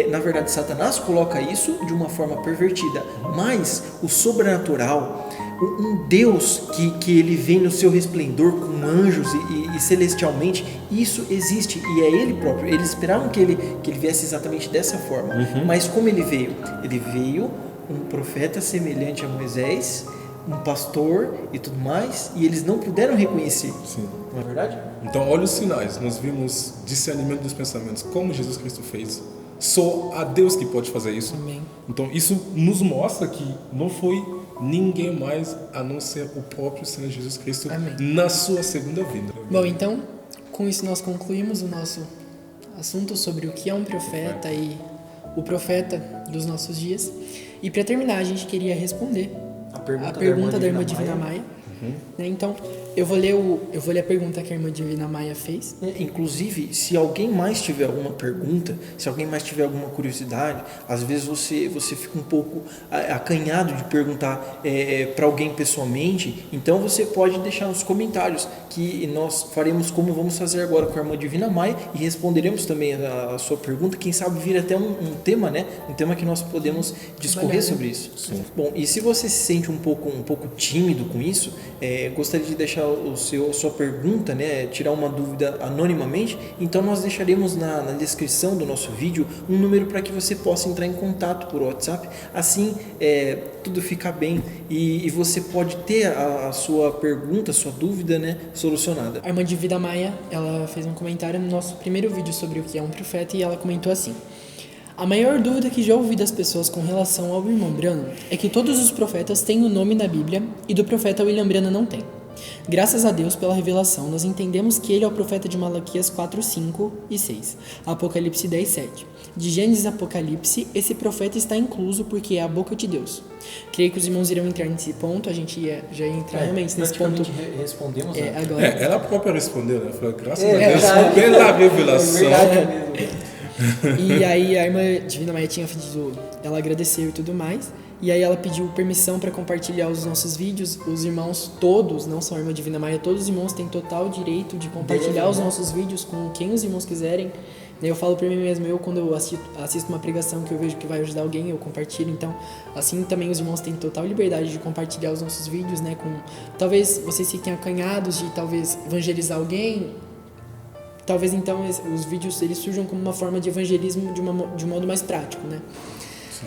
na verdade, Satanás coloca isso de uma forma pervertida, mas o sobrenatural, um Deus que ele vem no seu resplendor com anjos e celestialmente, isso existe e é ele próprio. Eles esperavam que ele viesse exatamente dessa forma, mas como ele veio? Ele veio um profeta semelhante a Moisés, um pastor e tudo mais, e eles não puderam reconhecer. Sim. Não é verdade? Então, olha os sinais. Nós vimos discernimento dos pensamentos, como Jesus Cristo fez. Só a Deus que pode fazer isso. Amém. Então, isso nos mostra que não foi ninguém mais a não ser o próprio Senhor Jesus Cristo. Amém. Na sua segunda vinda. Bom, então, com isso nós concluímos o nosso assunto sobre o que é um profeta e o profeta dos nossos dias. E para terminar, a gente queria responder a pergunta da irmã Divina Maia. Né? Então, eu vou ler a pergunta que a irmã Divina Maia fez. Inclusive, se alguém mais tiver alguma pergunta, se alguém mais tiver alguma curiosidade, às vezes você fica um pouco acanhado de perguntar para alguém pessoalmente, então você pode deixar nos comentários que nós faremos como vamos fazer agora com a irmã Divina Maia e responderemos também a sua pergunta, quem sabe vir até um tema, né? Um tema que nós podemos discorrer sobre isso. Sim. Bom, e se você se sente um pouco tímido com isso, gostaria de deixar sua pergunta, né, tirar uma dúvida anonimamente, então nós deixaremos na descrição do nosso vídeo um número para que você possa entrar em contato por WhatsApp, assim tudo fica bem e você pode ter a sua pergunta, a sua dúvida, né, solucionada. A irmã Divina Maia, ela fez um comentário no nosso primeiro vídeo sobre o que é um profeta e ela comentou assim: a maior dúvida que já ouvi das pessoas com relação ao irmão Branham é que todos os profetas têm o nome na Bíblia e do profeta William Branham não tem. Graças a Deus pela revelação, nós entendemos que ele é o profeta de Malaquias 4, 5 e 6, Apocalipse 10, 7. De Gênesis e Apocalipse, esse profeta está incluso porque é a boca de Deus. Creio que os irmãos irão entrar nesse ponto, a gente já ia entrar realmente nesse ponto. Respondemos agora. Ela própria respondeu, né? Falou, graças a Deus pela revelação. E aí a irmã Divina Maia tinha pedido, ela agradeceu e tudo mais. E aí ela pediu permissão para compartilhar os nossos vídeos. Os irmãos todos, não só a irmã Divina Maia, todos os irmãos têm total direito de compartilhar os nossos vídeos com quem os irmãos quiserem. Eu falo para mim mesmo, quando eu assisto uma pregação que eu vejo que vai ajudar alguém, eu compartilho. Então, assim também os irmãos têm total liberdade de compartilhar os nossos vídeos, né? Talvez vocês fiquem acanhados de talvez evangelizar alguém. Talvez então os vídeos eles surjam como uma forma de evangelismo de um modo mais prático, né? Sim.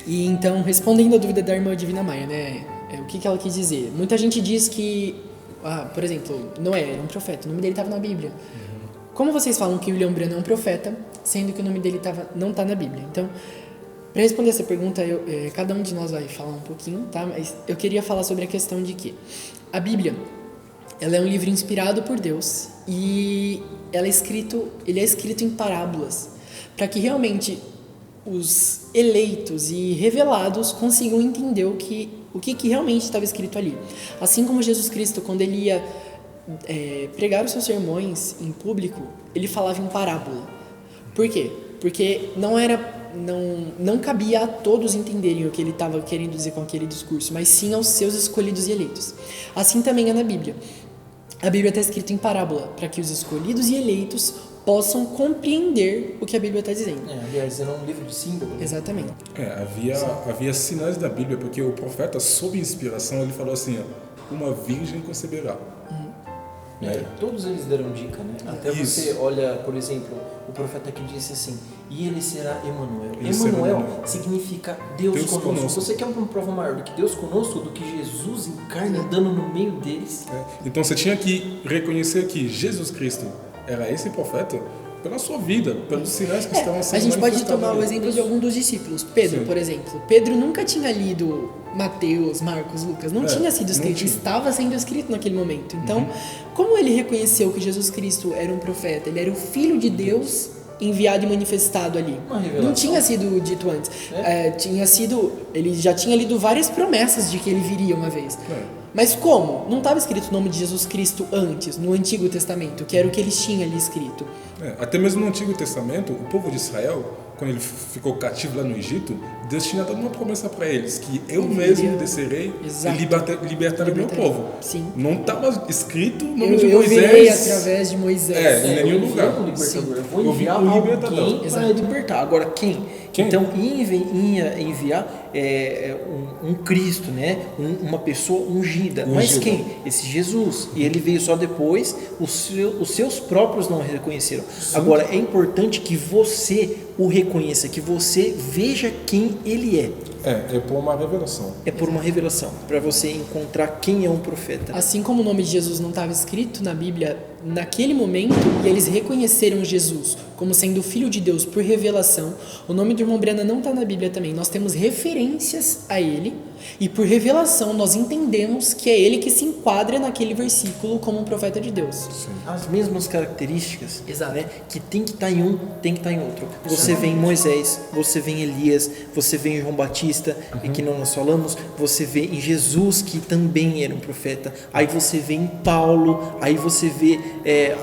E então, respondendo a dúvida da irmã Divina Maia, né? O que ela quis dizer? Muita gente diz que, por exemplo, Noé era um profeta, o nome dele estava na Bíblia. Como vocês falam que William Branham é um profeta, sendo que o nome dele não está na Bíblia? Então, para responder essa pergunta, cada um de nós vai falar um pouquinho, tá? Mas eu queria falar sobre a questão de que a Bíblia, ela é um livro inspirado por Deus e ele é escrito em parábolas, para que realmente os eleitos e revelados consigam entender o que realmente estava escrito ali. Assim como Jesus Cristo, quando ele ia pregar os seus sermões em público, ele falava em parábola. Por quê? Porque não cabia a todos entenderem o que ele estava querendo dizer com aquele discurso, mas sim aos seus escolhidos e eleitos. Assim também é na Bíblia. A Bíblia está escrita em parábola, para que os escolhidos e eleitos possam compreender o que a Bíblia está dizendo. Aliás, era um livro de símbolos. Exatamente. Havia sinais da Bíblia, porque o profeta, sob inspiração, ele falou assim, uma virgem conceberá. Todos eles deram dica, né? Até Isso. Você olha, por exemplo, o profeta que disse assim, e ele será Emanuel. Emanuel significa Deus conosco. Você quer uma prova maior do que Deus conosco, do que Jesus encarna andando no meio deles? Então você tinha que reconhecer que Jesus Cristo era esse profeta pela sua vida, pelos sinais que estavam sendo a gente pode manifestados tomar ali. o exemplo de algum dos discípulos. Pedro, Sim. por exemplo. Pedro nunca tinha lido Mateus, Marcos, Lucas. Não tinha sido escrito. Estava sendo escrito naquele momento. Então, como ele reconheceu que Jesus Cristo era um profeta? Ele era o Filho de Deus enviado e manifestado ali. Não tinha sido dito antes. Ele já tinha lido várias promessas de que ele viria uma vez. Mas como? Não estava escrito o nome de Jesus Cristo antes, no Antigo Testamento, que era o que eles tinham ali escrito. Até mesmo no Antigo Testamento, o povo de Israel quando ele ficou cativo lá no Egito, Deus tinha dado uma promessa para eles, que eu mesmo descerei e libertarei meu povo. Sim. Não estava escrito o nome de Eu Moisés. virei através de Moisés. Em nenhum lugar. Eu vou enviar o alguém libertador. para libertar. Agora, quem? Então, ia enviar um Cristo, né? Uma pessoa ungida. Mas quem? Esse Jesus. E ele veio só depois, os seus próprios não reconheceram. Sim. Agora, é importante que você o reconheça, que você veja quem ele é. É por uma revelação. É por uma revelação, para você encontrar quem é um profeta. Assim como o nome de Jesus não estava escrito na Bíblia naquele momento, e eles reconheceram Jesus como sendo o Filho de Deus por revelação, o nome do irmão Brana não está na Bíblia também. Nós temos referências a ele, e por revelação nós entendemos que é ele que se enquadra naquele versículo como um profeta de Deus. Sim. As mesmas características, Exato. Né, que tem que estar em um, tem que estar em outro. Você vê em Moisés, você vê em Elias, você vê em João Batista, que nós falamos, você vê em Jesus, que também era um profeta, aí você vê em Paulo, aí você vê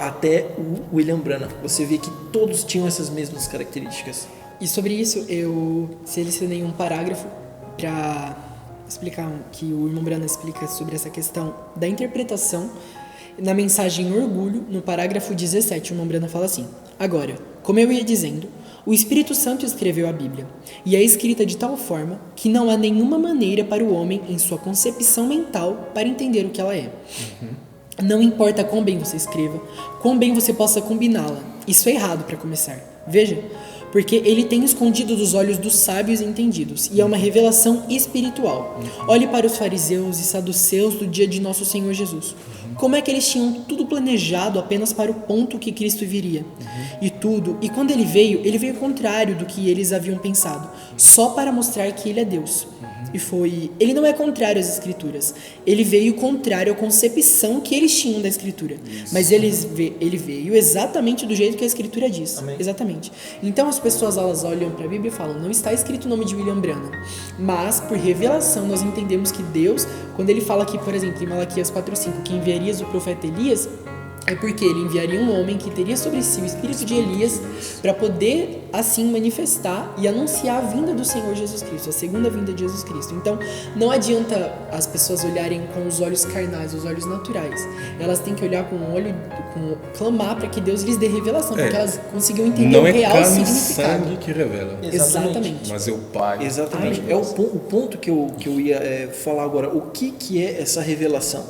até o William Branham, você vê que todos tinham essas mesmas características. E sobre isso, eu selecionei um parágrafo para explicar, que o irmão Brana explica sobre essa questão da interpretação. Na mensagem Orgulho, no parágrafo 17, o irmão Brana fala assim: agora, como eu ia dizendo, o Espírito Santo escreveu a Bíblia, e é escrita de tal forma que não há nenhuma maneira para o homem, em sua concepção mental, para entender o que ela é. Não importa quão bem você escreva, quão bem você possa combiná-la. Isso é errado para começar. Veja, porque ele tem escondido dos olhos dos sábios e entendidos, e é uma revelação espiritual. Olhe para os fariseus e saduceus do dia de nosso Senhor Jesus. Como é que eles tinham tudo planejado apenas para o ponto que Cristo viria? E quando ele veio ao contrário do que eles haviam pensado, só para mostrar que ele é Deus. Ele não é contrário às Escrituras, ele veio contrário à concepção que eles tinham da Escritura. Mas ele veio exatamente do jeito que a Escritura diz. Amém. Exatamente. Então as pessoas elas olham para a Bíblia e falam: não está escrito o nome de William Branham. Mas por revelação nós entendemos que Deus, quando ele fala aqui, por exemplo, em Malaquias 4:5, que enviarias o profeta Elias, é porque ele enviaria um homem que teria sobre si o espírito de Elias para poder assim manifestar e anunciar a vinda do Senhor Jesus Cristo, a segunda vinda de Jesus Cristo. Então não adianta as pessoas olharem com os olhos carnais, os olhos naturais. Elas têm que olhar clamar para que Deus lhes dê revelação, porque elas consigam entender o real significado. Não é carne e sangue que revela. Exatamente. Mas é o Pai. Exatamente. É o ponto que eu ia falar agora. O que é essa revelação?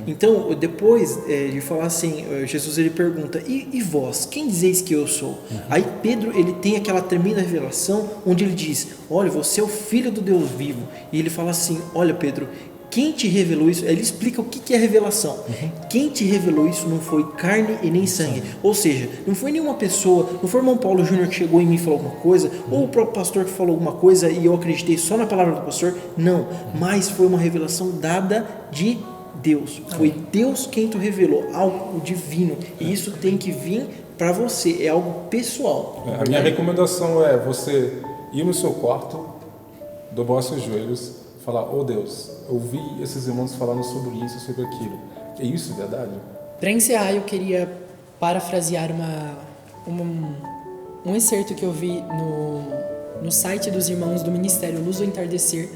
Então, depois de falar assim, Jesus ele pergunta: e vós, quem dizeis que eu sou? Aí Pedro ele tem aquela tremenda revelação onde ele diz: olha, você é o Filho do Deus vivo. E ele fala assim: olha, Pedro, quem te revelou isso? Ele explica o que é revelação. Quem te revelou isso não foi carne e nem sangue. Ou seja, não foi nenhuma pessoa, não foi o irmão Paulo Júnior que chegou em mim e falou alguma coisa, ou o próprio pastor que falou alguma coisa e eu acreditei só na palavra do pastor. Não, mas foi uma revelação dada de Deus. Foi Deus quem te revelou, algo divino. E isso tem que vir para você, é algo pessoal. A minha recomendação é você ir no seu quarto, dobrar seus joelhos, falar: oh Deus, eu ouvi esses irmãos falando sobre isso, sobre aquilo. É isso verdade? Para encerrar, eu queria parafrasear um excerto que eu vi no site dos irmãos do Ministério Luz do Entardecer.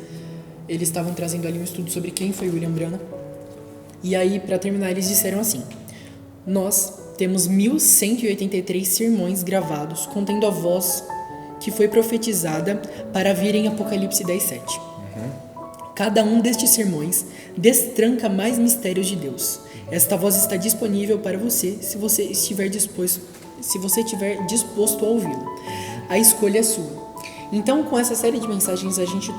Eles estavam trazendo ali um estudo sobre quem foi William Branham. E aí, para terminar, eles disseram assim: nós temos 1183 sermões gravados contendo a voz que foi profetizada para vir em Apocalipse 10:7. Cada um destes sermões destranca mais mistérios de Deus. Esta voz está disponível para você se você estiver disposto a ouvi-lo. A escolha é sua. Então, com essa série de mensagens, a gente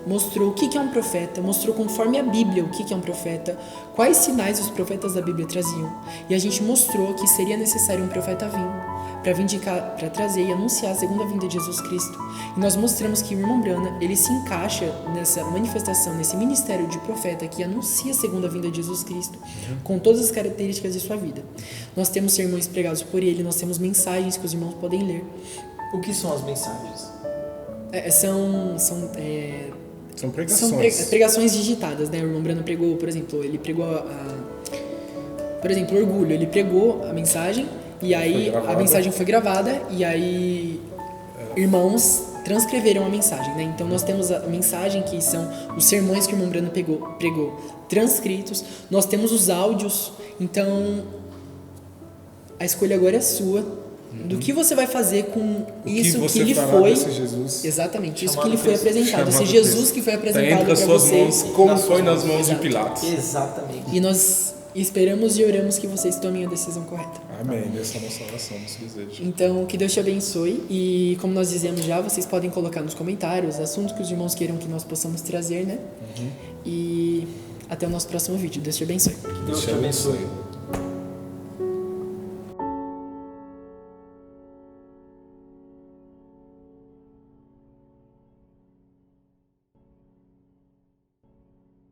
mostrou o que é um profeta, mostrou conforme a Bíblia o que é um profeta, quais sinais os profetas da Bíblia traziam. E a gente mostrou que seria necessário um profeta vir para trazer e anunciar a segunda vinda de Jesus Cristo. E nós mostramos que o irmão Branham, ele se encaixa nessa manifestação, nesse ministério de profeta que anuncia a segunda vinda de Jesus Cristo, com todas as características de sua vida. Nós temos sermões pregados por ele, nós temos mensagens que os irmãos podem ler. O que são as mensagens? São pregações. São pregações digitadas, né? O irmão Branham pregou, por exemplo, Orgulho, ele pregou a mensagem, e aí a mensagem foi gravada, e aí irmãos transcreveram a mensagem, né? Então nós temos a mensagem, que são os sermões que o irmão Brando pregou transcritos, nós temos os áudios, então a escolha agora é sua, do que você vai fazer com isso que ele foi. Jesus. Exatamente, isso que Chamado ele foi Cristo. apresentado, esse Chamado Jesus Cristo. que foi Está apresentado entre as para suas vocês. mãos, como nas foi suas nas mãos de Exato. Pilatos. Exatamente. E nós esperamos e oramos que vocês tomem a decisão correta. Amém. Essa é a nossa oração, nosso desejo. Então, que Deus te abençoe e, como nós dizemos já, vocês podem colocar nos comentários assuntos que os irmãos queiram que nós possamos trazer, né? E até o nosso próximo vídeo. Deus te abençoe. Deus te abençoe.